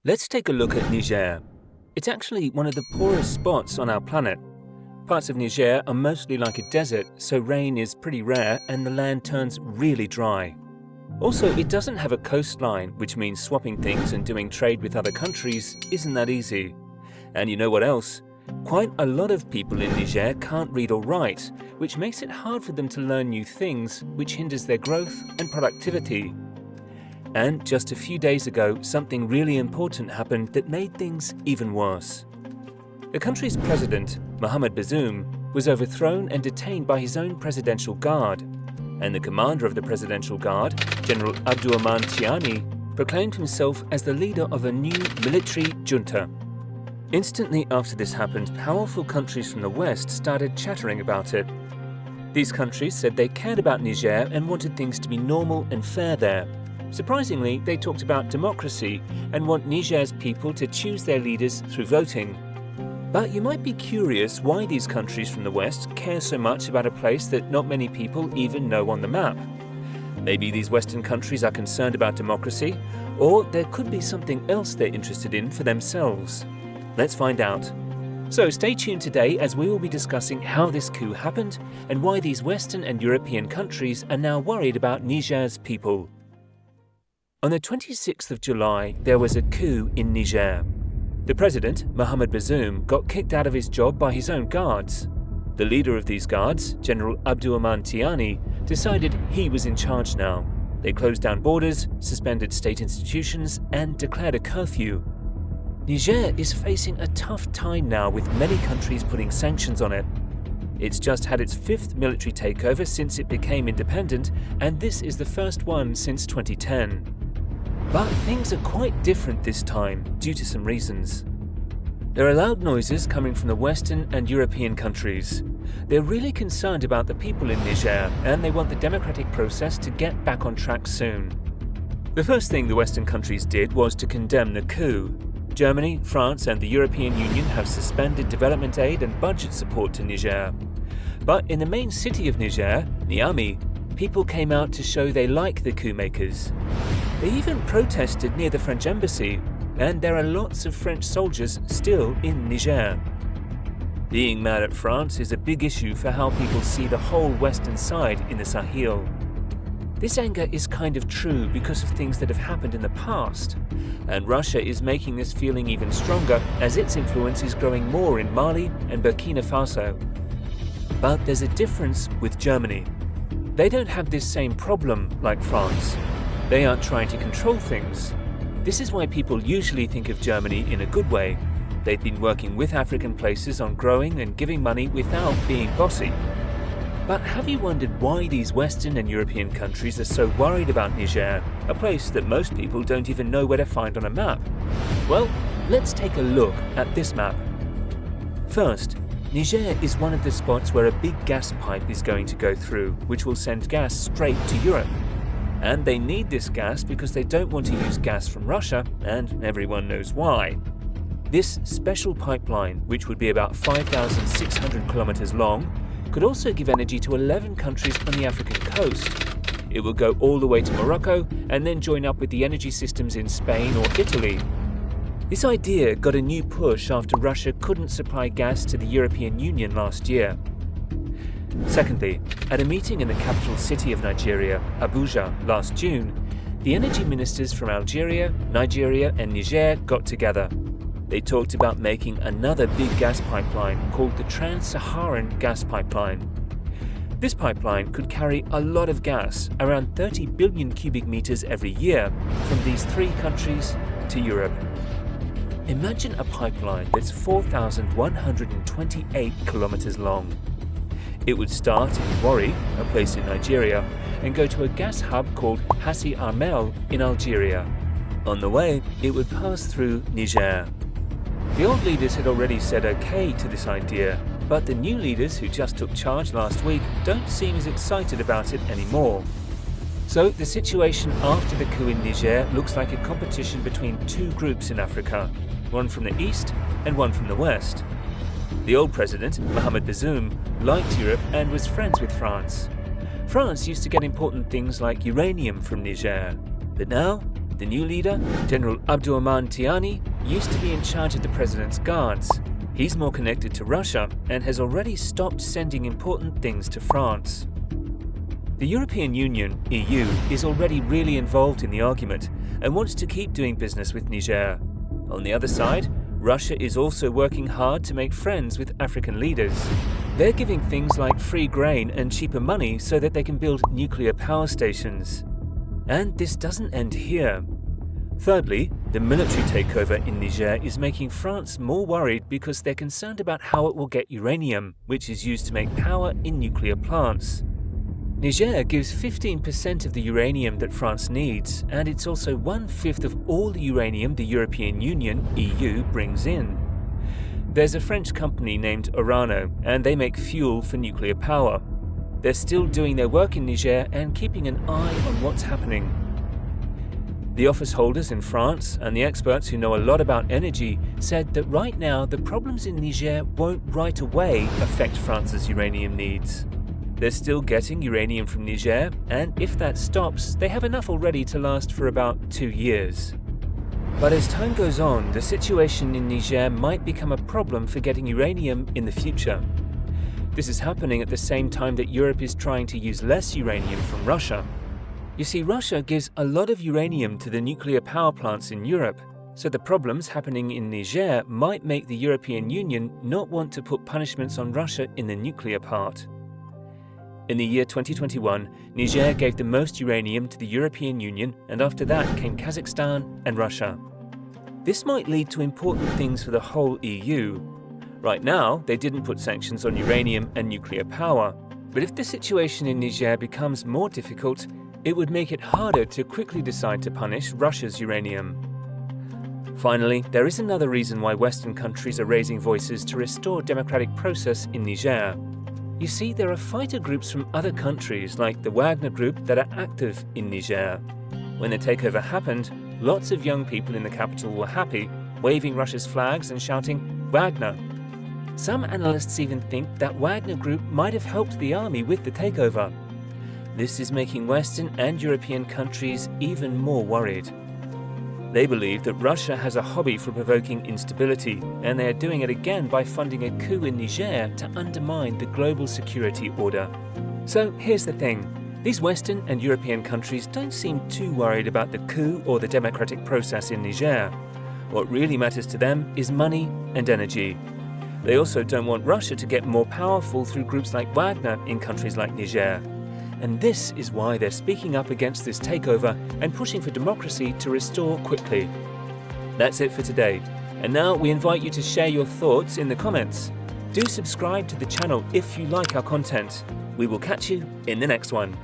Let's take a look at Niger. It's actually one of the poorest spots on our planet. Parts of Niger are mostly like a desert, so rain is pretty rare and the land turns really dry. Also, it doesn't have a coastline, which means swapping things and doing trade with other countries isn't that easy. And you know what else? Quite a lot of people in Niger can't read or write, which makes it hard for them to learn new things, which hinders their growth and productivity. And just a few days ago, something really important happened that made things even worse. The country's president, Muhammad Bazoom, was overthrown and detained by his own presidential guard, and the commander of the presidential guard, General Abdourahmane Tchiani, proclaimed himself as the leader of a new military junta. Instantly after this happened, powerful countries from the West started chattering about it. These countries said they cared about Niger and wanted things to be normal and fair there. Surprisingly, they talked about democracy and want Niger's people to choose their leaders through voting. But you might be curious why these countries from the West care so much about a place that not many people even know on the map. Maybe these Western countries are concerned about democracy, or there could be something else they're interested in for themselves. Let's find out. So stay tuned today as we will be discussing how this coup happened and why these Western and European countries are now worried about Niger's people. On the 26th of July, there was a coup in Niger. The president, Muhammad Bazoom, got kicked out of his job by his own guards. The leader of these guards, General Abdourahmane Tchiani, decided he was in charge now. They closed down borders, suspended state institutions, and declared a curfew. Niger is facing a tough time now with many countries putting sanctions on it. It's just had its fifth military takeover since it became independent, and this is the first one since 2010. But things are quite different this time, due to some reasons. There are loud noises coming from the Western and European countries. They're really concerned about the people in Niger, and they want the democratic process to get back on track soon. The first thing the Western countries did was to condemn the coup. Germany, France, and the European Union have suspended development aid and budget support to Niger. But in the main city of Niger, Niamey, people came out to show they like the coup makers. They even protested near the French embassy, and there are lots of French soldiers still in Niger. Being mad at France is a big issue for how people see the whole western side in the Sahel. This anger is kind of true because of things that have happened in the past, and Russia is making this feeling even stronger as its influence is growing more in Mali and Burkina Faso. But there's a difference with Germany. They don't have this same problem like France. They aren't trying to control things. This is why people usually think of Germany in a good way. They've been working with African places on growing and giving money without being bossy. But have you wondered why these Western and European countries are so worried about Niger, a place that most people don't even know where to find on a map? Well, let's take a look at this map. First, Niger is one of the spots where a big gas pipe is going to go through, which will send gas straight to Europe. And they need this gas because they don't want to use gas from Russia, and everyone knows why. This special pipeline, which would be about 5,600 kilometers long, could also give energy to 11 countries on the African coast. It will go all the way to Morocco and then join up with the energy systems in Spain or Italy. This idea got a new push after Russia couldn't supply gas to the European Union last year. Secondly, at a meeting in the capital city of Nigeria, Abuja, last June, the energy ministers from Algeria, Nigeria, and Niger got together. They talked about making another big gas pipeline called the Trans-Saharan gas pipeline. This pipeline could carry a lot of gas, around 30 billion cubic meters every year, from these three countries to Europe. Imagine a pipeline that's 4,128 kilometers long. It would start in Warri, a place in Nigeria, and go to a gas hub called Hassi Armel in Algeria. On the way, it would pass through Niger. The old leaders had already said okay to this idea, but the new leaders who just took charge last week don't seem as excited about it anymore. So the situation after the coup in Niger looks like a competition between two groups in Africa, one from the east and one from the west. The old president, Muhammad Bazoom, liked Europe and was friends with France. France used to get important things like uranium from Niger, but now The new leader, General Abdourahmane Tchiani, used to be in charge of the president's guards. He's more connected to Russia and has already stopped sending important things to France. The European Union, EU, is already really involved in the argument and wants to keep doing business with Niger. On the other side, Russia is also working hard to make friends with African leaders. They're giving things like free grain and cheaper money so that they can build nuclear power stations. And this doesn't end here. Thirdly, the military takeover in Niger is making France more worried because they're concerned about how it will get uranium, which is used to make power in nuclear plants. Niger gives 15% of the uranium that France needs, and it's also 1/5 of all the uranium the European Union, EU, brings in. There's a French company named Orano, and they make fuel for nuclear power. They're still doing their work in Niger and keeping an eye on what's happening. The office holders in France and the experts who know a lot about energy said that right now the problems in Niger won't right away affect France's uranium needs. They're still getting uranium from Niger, and if that stops, they have enough already to last for about 2 years. But as time goes on, the situation in Niger might become a problem for getting uranium in the future. This is happening at the same time that Europe is trying to use less uranium from Russia. You see, Russia gives a lot of uranium to the nuclear power plants in Europe, so the problems happening in Niger might make the European Union not want to put punishments on Russia in the nuclear part. In the year 2021, Niger gave the most uranium to the European Union, and after that came Kazakhstan and Russia. This might lead to important things for the whole EU. Right now, they didn't put sanctions on uranium and nuclear power, but if the situation in Niger becomes more difficult, it would make it harder to quickly decide to punish Russia's uranium. Finally, there is another reason why Western countries are raising voices to restore democratic process in Niger. You see, there are fighter groups from other countries like the Wagner group that are active in Niger. When the takeover happened, lots of young people in the capital were happy, waving Russia's flags and shouting, "Wagner!" Some analysts even think that Wagner group might have helped the army with the takeover. This is making Western and European countries even more worried. They believe that Russia has a hobby for provoking instability, and they are doing it again by funding a coup in Niger to undermine the global security order. So here's the thing. These Western and European countries don't seem too worried about the coup or the democratic process in Niger. What really matters to them is money and energy. They also don't want Russia to get more powerful through groups like Wagner in countries like Niger. And this is why they're speaking up against this takeover and pushing for democracy to restore quickly. That's it for today. And now we invite you to share your thoughts in the comments. Do subscribe to the channel if you like our content. We will catch you in the next one.